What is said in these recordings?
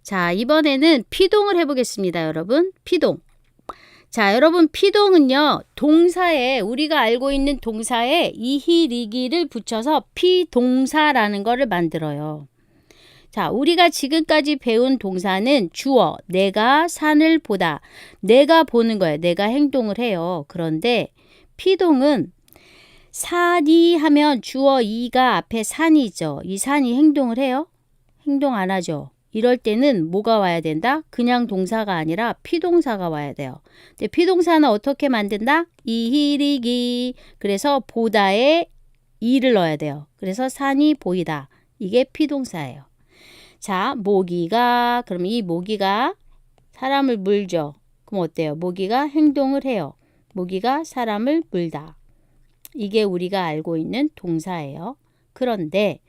자, 이번에는 피동을 해보겠습니다, 여러분. 피동. 자, 여러분 피동은요. 동사에 우리가 알고 있는 동사에 이히리기를 붙여서 피동사라는 거를 만들어요. 자, 우리가 지금까지 배운 동사는 주어, 내가 산을 보다. 내가 보는 거예요. 내가 행동을 해요. 그런데 피동은 산이 하면 주어 이가 앞에 산이죠. 이 산이 행동을 해요? 행동 안 하죠. 이럴 때는 뭐가 와야 된다? 그냥 동사가 아니라 피동사가 와야 돼요. 근데 피동사는 어떻게 만든다? 이히리기. 그래서 보다에 이를 넣어야 돼요. 그래서 산이 보이다. 이게 피동사예요. 자, 모기가, 그럼 이 모기가 사람을 물죠. 그럼 어때요? 모기가 행동을 해요. 모기가 사람을 물다. 이게 우리가 알고 있는 동사예요. 그런데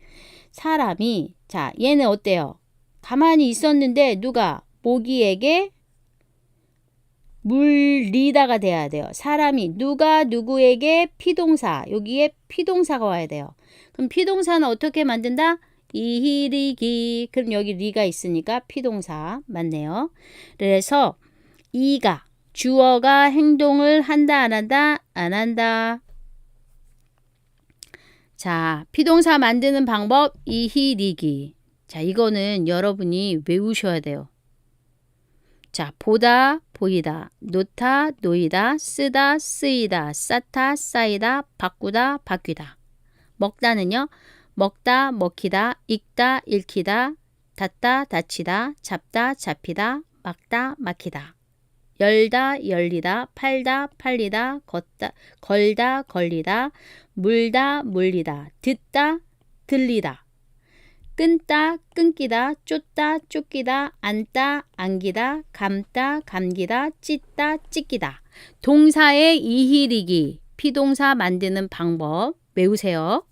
사람이, 자, 얘는 어때요? 가만히 있었는데 누가 모기에게 물리다가 돼야 돼요. 사람이 누가 누구에게 피동사, 여기에 피동사가 와야 돼요. 그럼 피동사는 어떻게 만든다? 이히리기. 그럼 여기 리가 있으니까 피동사 맞네요. 그래서 이가 주어가 행동을 한다 안 한다? 안 한다. 자, 피동사 만드는 방법 이히리기. 자, 이거는 여러분이 외우셔야 돼요. 자, 보다, 보이다, 놓다, 놓이다, 쓰다, 쓰이다, 쌓다, 쌓이다, 바꾸다, 바뀌다. 먹다는요. 먹다, 먹히다, 읽다, 읽히다, 닫다, 닫히다, 잡다, 잡히다, 막다, 막히다. 열다, 열리다, 팔다, 팔리다, 걷다, 걸다, 걸리다, 물다, 물리다, 듣다, 들리다. 끊다, 끊기다, 쫓다, 쫓기다, 안다, 안기다, 감다, 감기다, 찢다, 찢기다. 동사의 이히리기, 피동사 만드는 방법 외우세요.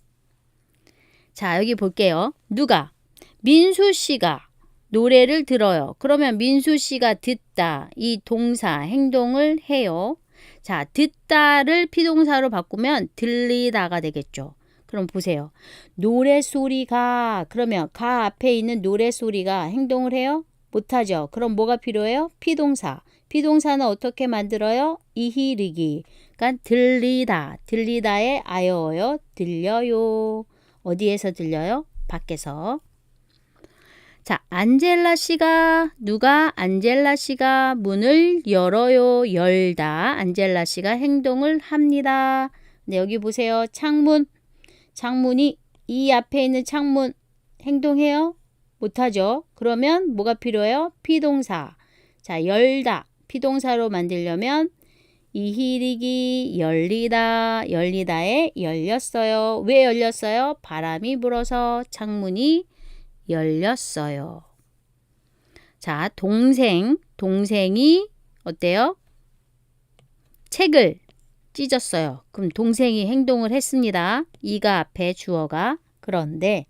자, 여기 볼게요. 누가? 민수 씨가 노래를 들어요. 그러면 민수 씨가 듣다, 이 동사 행동을 해요. 자, 듣다를 피동사로 바꾸면 들리다가 되겠죠. 그럼 보세요. 노래소리가, 그러면 가 앞에 있는 노래소리가 행동을 해요? 못하죠. 그럼 뭐가 필요해요? 피동사. 피동사는 어떻게 만들어요? 이히리기. 그러니까 들리다. 들리다에 아여워요. 들려요. 어디에서 들려요? 밖에서. 자, 안젤라 씨가, 누가 안젤라 씨가 문을 열어요. 열다. 안젤라 씨가 행동을 합니다. 네, 여기 보세요. 창문. 창문이 이 앞에 있는 창문 행동해요? 못하죠. 그러면 뭐가 필요해요? 피동사. 자, 열다. 피동사로 만들려면 이히리기, 열리다, 열리다에 열렸어요. 왜 열렸어요? 바람이 불어서 창문이 열렸어요. 자, 동생. 동생이 어때요? 책을 찢었어요. 그럼 동생이 행동을 했습니다. 이가 앞에 주어가. 그런데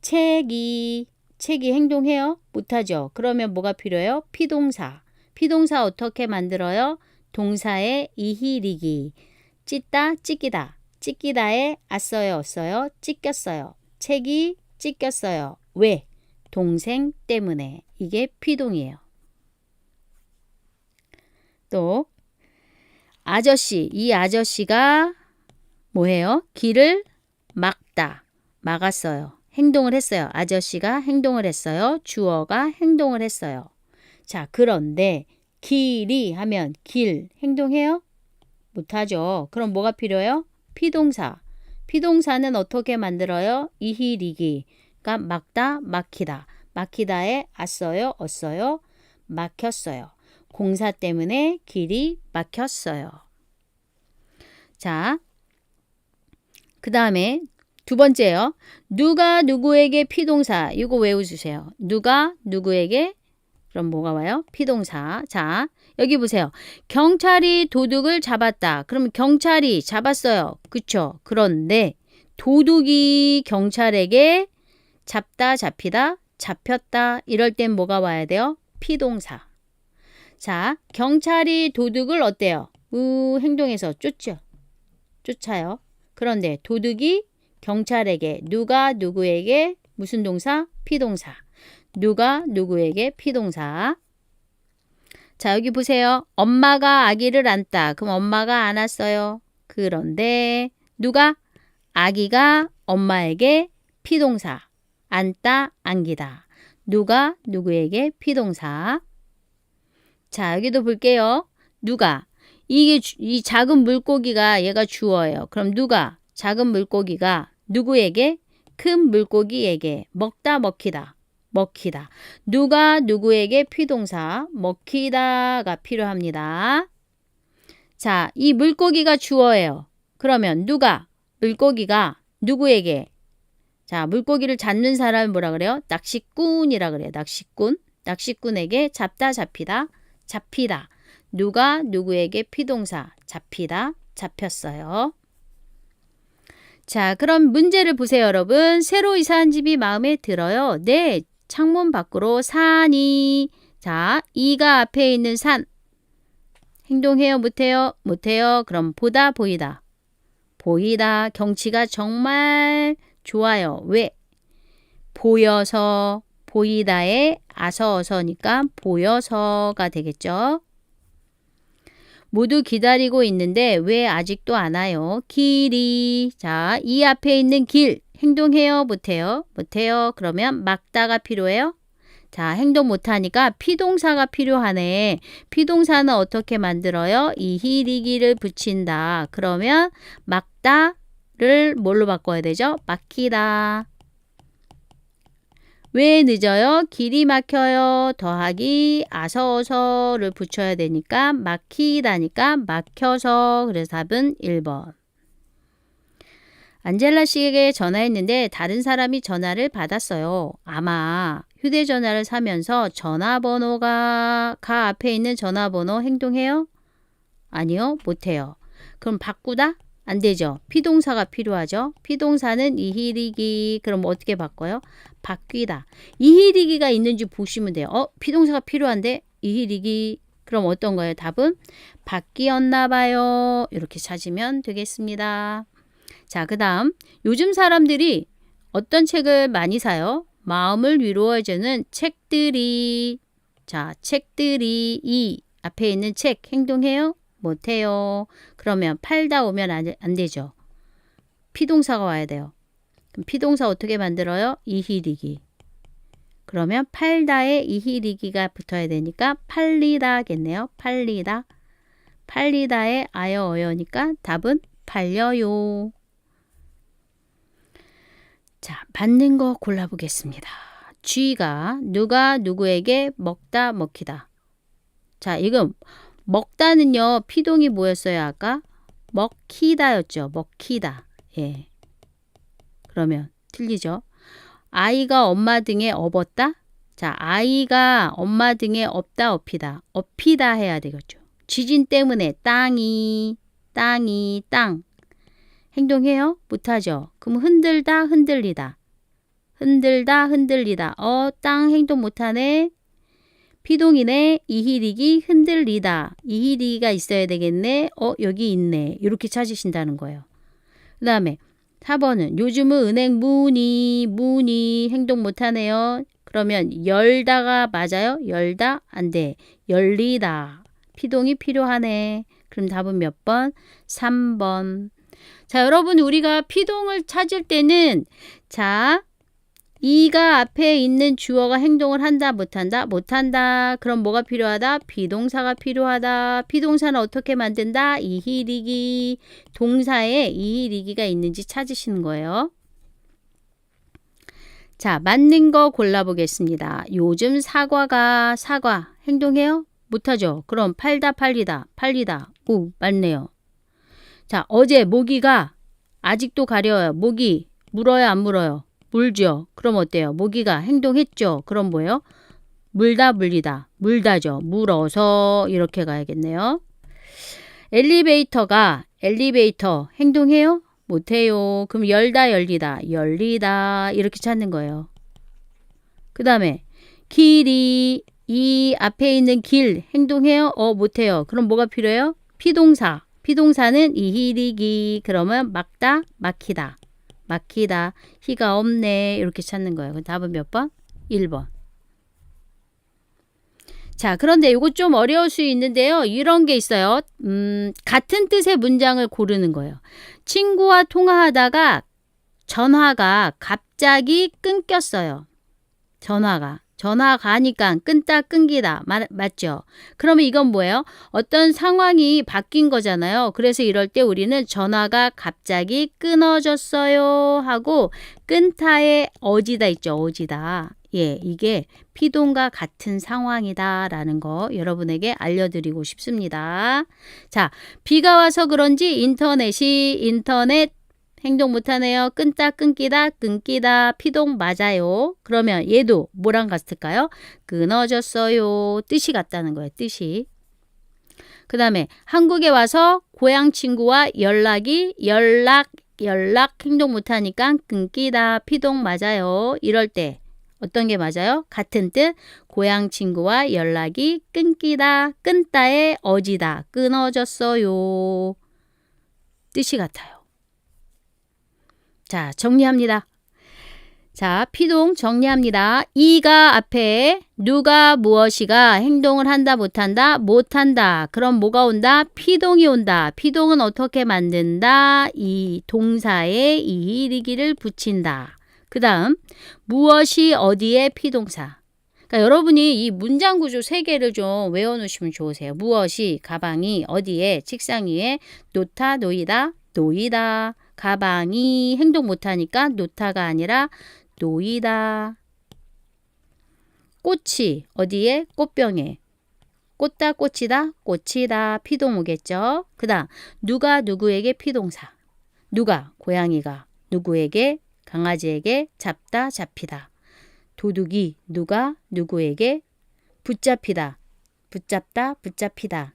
책이 행동해요? 못하죠. 그러면 뭐가 필요해요? 피동사. 피동사 어떻게 만들어요? 동사의 이히리기. 찢다, 찢기다. 찢기다에 as어요, 없어요? 찢겼어요. 책이 찢겼어요. 왜? 동생 때문에. 이게 피동이에요. 또 아저씨, 이 아저씨가 뭐해요? 길을 막다, 막았어요. 행동을 했어요. 아저씨가 행동을 했어요. 주어가 행동을 했어요. 자, 그런데 길이 하면 길 행동해요? 못하죠. 그럼 뭐가 필요해요? 피동사. 피동사는 어떻게 만들어요? 이히리기. 그러니까 막다, 막히다. 막히다에 as어요, 없어요? 막혔어요. 공사 때문에 길이 막혔어요. 자, 그 다음에 두 번째요. 누가 누구에게 피동사. 이거 외워주세요. 누가 누구에게. 그럼 뭐가 와요? 피동사. 자, 여기 보세요. 경찰이 도둑을 잡았다. 그럼 경찰이 잡았어요. 그쵸? 그런데 도둑이 경찰에게 잡다, 잡히다, 잡혔다. 이럴 땐 뭐가 와야 돼요? 피동사. 자, 경찰이 도둑을 어때요? 행동해서 쫓죠. 쫓아요. 그런데 도둑이 경찰에게, 누가 누구에게 무슨 동사? 피동사. 누가 누구에게 피동사. 자, 여기 보세요. 엄마가 아기를 안다. 그럼 엄마가 안았어요. 그런데 누가? 아기가 엄마에게 피동사. 안다, 안기다. 누가 누구에게 피동사. 자, 여기도 볼게요. 누가? 이 작은 물고기가 얘가 주어예요. 그럼 누가? 작은 물고기가 누구에게? 큰 물고기에게. 먹다, 먹히다. 먹히다. 누가 누구에게 피동사 먹히다가 필요합니다. 자, 이 물고기가 주어예요. 그러면 누가? 물고기가 누구에게? 자, 물고기를 잡는 사람을 뭐라 그래요? 낚시꾼이라 그래요. 낚시꾼. 낚시꾼에게 잡다, 잡히다. 잡히다. 누가 누구에게 피동사 잡히다. 잡혔어요. 자, 그럼 문제를 보세요, 여러분. 새로 이사한 집이 마음에 들어요. 네, 창문 밖으로 산이. 자, 이가 앞에 있는 산. 행동해요, 못해요? 못해요. 그럼 보다, 보이다. 보이다. 경치가 정말 좋아요. 왜? 보여서. 보이다에 아서어서니까 보여서가 되겠죠. 모두 기다리고 있는데 왜 아직도 안 와요? 길이. 자, 이 앞에 있는 길. 행동해요? 못해요? 못해요. 그러면 막다가 필요해요? 자, 행동 못하니까 피동사가 필요하네. 피동사는 어떻게 만들어요? 이히리기를 붙인다. 그러면 막다를 뭘로 바꿔야 되죠? 막히다. 왜 늦어요? 길이 막혀요. 더하기 아서어서를 붙여야 되니까 막히다니까 막혀서. 그래서 답은 1번. 안젤라 씨에게 전화했는데 다른 사람이 전화를 받았어요. 아마 휴대전화를 사면서 전화번호가 가 앞에 있는 전화번호 행동해요? 아니요, 못해요. 그럼 바꾸다? 안 되죠. 피동사가 필요하죠. 피동사는 이히리기. 그럼 어떻게 바꿔요? 바뀌다. 이히리기가 있는지 보시면 돼요. 피동사가 필요한데 이히리기. 그럼 어떤 거예요? 답은 바뀌었나 봐요. 이렇게 찾으면 되겠습니다. 자, 그 다음 요즘 사람들이 어떤 책을 많이 사요? 마음을 위로해주는 책들이. 자, 책들이. 이 앞에 있는 책 행동해요? 못해요. 그러면 팔다 오면 안 되죠. 피동사가 와야 돼요. 그럼 피동사 어떻게 만들어요? 이히리기. 그러면 팔다에 이히리기가 붙어야 되니까 팔리다겠네요. 팔리다. 팔리다에 아여 어여니까 답은 팔려요. 자, 맞는 거 골라보겠습니다. G가 누가 누구에게 먹다, 먹히다. 자, 이건 먹다는요. 피동이 뭐였어요? 아까? 먹히다였죠. 먹히다. 예. 그러면 틀리죠. 아이가 엄마 등에 업었다. 자, 아이가 엄마 등에 업다, 업히다. 업히다 해야 되겠죠. 지진 때문에 땅. 행동해요? 못하죠. 그럼 흔들다, 흔들리다. 흔들다, 흔들리다. 땅 행동 못하네. 피동이네. 이히리기, 흔들리다. 이히리기가 있어야 되겠네. 여기 있네. 이렇게 찾으신다는 거예요. 그 다음에 4번은 요즘은 은행 문이 행동 못하네요. 그러면 열다가 맞아요? 열다? 안 돼. 열리다. 피동이 필요하네. 그럼 답은 몇 번? 3번. 자, 여러분 우리가 피동을 찾을 때는 자, 이가 앞에 있는 주어가 행동을 한다, 못한다? 못한다. 그럼 뭐가 필요하다? 비동사가 필요하다. 피동사는 어떻게 만든다? 이히리기. 동사에 이히리기가 있는지 찾으시는 거예요. 자, 맞는 거 골라보겠습니다. 요즘 사과 행동해요? 못하죠. 그럼 팔다, 팔리다. 오, 맞네요. 자, 어제 모기가 아직도 가려워요. 모기 물어요, 안 물어요? 물죠. 그럼 어때요? 모기가 행동했죠. 그럼 뭐예요? 물다, 물리다. 물다죠. 물어서 이렇게 가야겠네요. 엘리베이터 행동해요? 못해요. 그럼 열다, 열리다 이렇게 찾는 거예요. 그 다음에 길이. 이 앞에 있는 길 행동해요? 못해요. 그럼 뭐가 필요해요? 피동사는 이히리기. 그러면 막다, 막히다. 히가 없네. 이렇게 찾는 거예요. 답은 몇 번? 1번. 자, 그런데 이거 좀 어려울 수 있는데요. 이런 게 있어요. 같은 뜻의 문장을 고르는 거예요. 친구와 통화하다가 전화가 갑자기 끊겼어요. 전화가 가니까 끊다 끊기다 맞죠? 그러면 이건 뭐예요? 어떤 상황이 바뀐 거잖아요. 그래서 이럴 때 우리는 전화가 갑자기 끊어졌어요 하고 끊다의 어지다 있죠. 어지다. 예, 이게 피동과 같은 상황이다 라는 거 여러분에게 알려드리고 싶습니다. 자, 비가 와서 그런지 인터넷 행동 못하네요. 끊다, 끊기다, 피동 맞아요. 그러면 얘도 뭐랑 같을까요? 끊어졌어요. 뜻이 같다는 거예요. 뜻이. 그 다음에 한국에 와서 고향 친구와 연락 행동 못하니까 끊기다, 피동 맞아요. 이럴 때 어떤 게 맞아요? 같은 뜻, 고향 친구와 연락이 끊기다, 끊다의 어지다, 끊어졌어요. 뜻이 같아요. 자, 정리합니다. 자, 피동 정리합니다. 이가 앞에 누가 무엇이가 행동을 한다 못한다. 그럼 뭐가 온다? 피동이 온다. 피동은 어떻게 만든다? 이 동사에 이리기를 붙인다. 그 다음 무엇이 어디에 피동사. 그러니까 여러분이 이 문장 구조 3개를 좀 외워놓으시면 좋으세요. 무엇이, 가방이, 어디에, 책상 위에, 놓다, 놓이다. 가방이 행동 못하니까 놓다가 아니라 놓이다. 꽃이 어디에? 꽃병에. 꽂다, 꽂히다, 피동 오겠죠. 그 다음 누가 누구에게 피동사. 누가, 고양이가 누구에게, 강아지에게 잡다, 잡히다. 도둑이 누가 누구에게 붙잡히다, 붙잡다, 붙잡히다.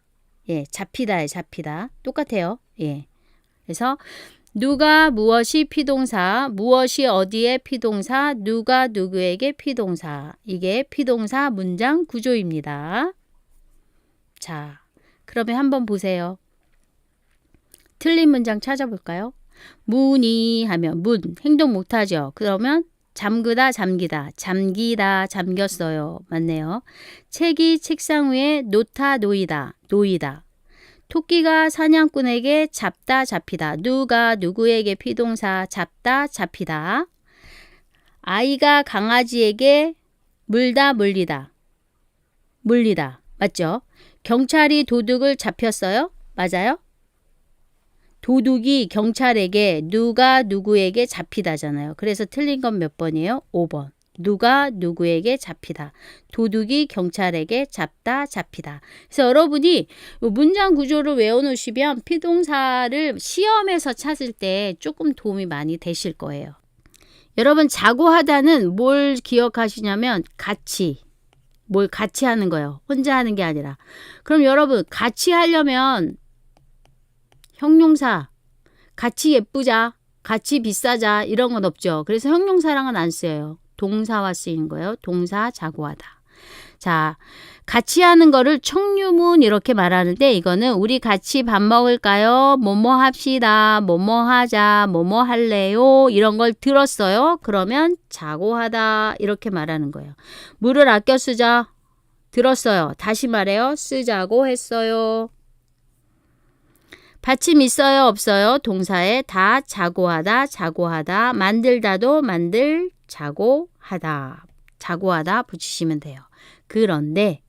예, 잡히다. 똑같아요. 예. 그래서 누가 무엇이 피동사, 무엇이 어디에 피동사, 누가 누구에게 피동사. 이게 피동사 문장 구조입니다. 자, 그러면 한번 보세요. 틀린 문장 찾아볼까요? 문이 하면 문, 행동 못하죠. 그러면 잠그다, 잠겼어요. 맞네요. 책이 책상 위에 놓다, 놓이다. 토끼가 사냥꾼에게 잡다, 잡히다. 누가 누구에게 피동사, 잡다, 잡히다. 아이가 강아지에게 물다, 물리다. 맞죠? 경찰이 도둑을 잡혔어요? 맞아요? 도둑이 경찰에게 누가 누구에게 잡히다잖아요. 그래서 틀린 건 몇 번이에요? 5번. 누가 누구에게 잡히다. 도둑이 경찰에게 잡다, 잡히다. 그래서 여러분이 문장 구조를 외워놓으시면 피동사를 시험에서 찾을 때 조금 도움이 많이 되실 거예요. 여러분, 자고 하다는 뭘 기억하시냐면 같이 하는 거예요. 혼자 하는 게 아니라. 그럼 여러분, 같이 하려면 형용사, 같이 예쁘자, 같이 비싸자 이런 건 없죠. 그래서 형용사랑은 안 쓰여요. 동사와 쓰이는 거예요. 동사, 자고하다. 자, 같이 하는 거를 청유문 이렇게 말하는데 이거는 우리 같이 밥 먹을까요? 뭐뭐 합시다. 뭐뭐 하자. 뭐뭐 할래요? 이런 걸 들었어요. 그러면 자고하다 이렇게 말하는 거예요. 물을 아껴 쓰자. 들었어요. 다시 말해요. 쓰자고 했어요. 받침 있어요? 없어요? 동사에 다 자고하다. 만들다도 자고하다 붙이시면 돼요. 그런데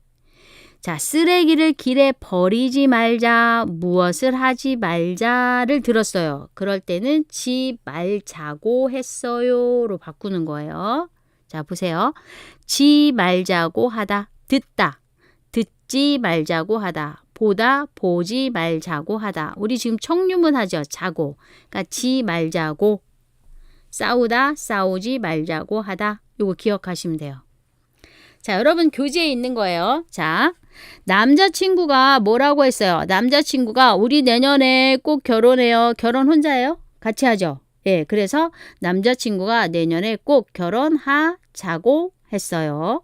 자, 쓰레기를 길에 버리지 말자, 무엇을 하지 말자를 들었어요. 그럴 때는 지 말자고 했어요로 바꾸는 거예요. 자, 보세요. 지 말자고 하다, 듣지 말자고 하다. 보지 말자고 하다. 우리 지금 청유문 하죠. 자고. 그러니까 지 말자고. 싸우지 말자고 하다. 요거 기억하시면 돼요. 자, 여러분 교재에 있는 거예요. 자, 남자친구가 뭐라고 했어요? 남자친구가 우리 내년에 꼭 결혼해요. 결혼 혼자 해요? 같이 하죠. 예, 그래서 남자친구가 내년에 꼭 결혼하자고 했어요.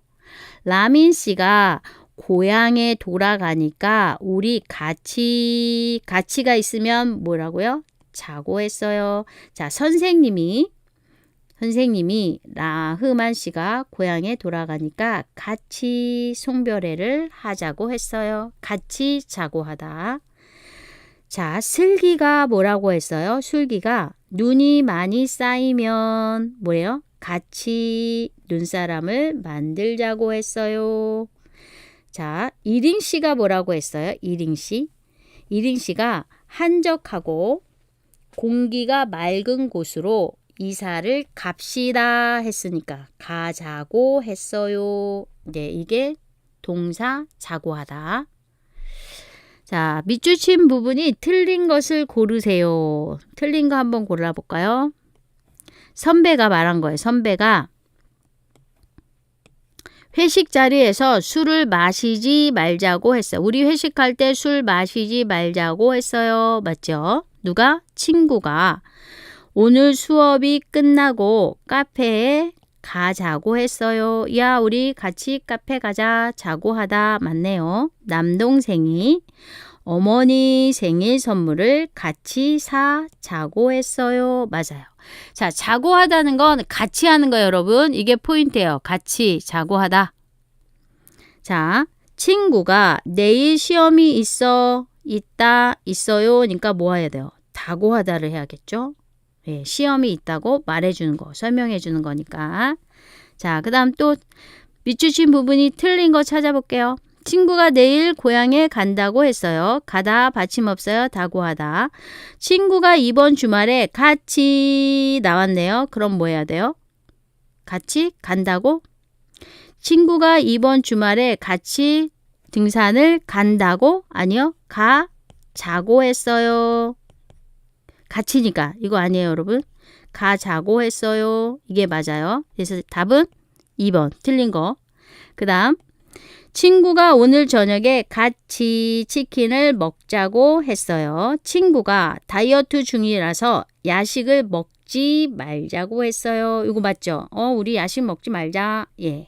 라민 씨가 고향에 돌아가니까 우리 가치가 있으면 뭐라고요? 자고 했어요. 자, 선생님이 선생님이 라흐만 씨가 고향에 돌아가니까 같이 송별회를 하자고 했어요. 같이 자고 하다. 자, 슬기가 뭐라고 했어요? 슬기가 눈이 많이 쌓이면 뭐예요? 같이 눈사람을 만들자고 했어요. 자, 이링 씨가 뭐라고 했어요? 이링 씨. 이링 씨가 한적하고 공기가 맑은 곳으로 이사를 갑시다 했으니까 가자고 했어요. 네, 이게 동사 자고 하다. 자, 밑줄친 부분이 틀린 것을 고르세요. 틀린 거 한번 골라볼까요? 선배가 말한 거예요. 선배가 회식 자리에서 술을 마시지 말자고 했어요. 우리 회식할 때 술 마시지 말자고 했어요. 맞죠? 누가? 친구가 오늘 수업이 끝나고 카페에 가자고 했어요. 야, 우리 같이 카페 가자. 자고 하다. 맞네요. 남동생이 어머니 생일 선물을 같이 사자고 했어요. 맞아요. 자, 자고 하다는 건 같이 하는 거예요, 여러분. 이게 포인트예요. 같이 자고 하다. 자, 친구가 내일 시험이 있어요. 그러니까 뭐 해야 돼요? 다고 하다를 해야겠죠? 예, 시험이 있다고 말해주는 거, 설명해주는 거니까. 자, 그 다음 또 밑줄친 부분이 틀린 거 찾아볼게요. 친구가 내일 고향에 간다고 했어요. 가다 받침 없어요. 다고 하다. 친구가 이번 주말에 같이 나왔네요. 그럼 뭐 해야 돼요? 같이 간다고? 친구가 이번 주말에 같이 등산을 간다고? 아니요. 가자고 했어요. 같이니까 이거 아니에요, 여러분. 가자고 했어요. 이게 맞아요. 그래서 답은 2번 틀린 거. 그 다음 친구가 오늘 저녁에 같이 치킨을 먹자고 했어요. 친구가 다이어트 중이라서 야식을 먹지 말자고 했어요. 이거 맞죠? 우리 야식 먹지 말자. 예.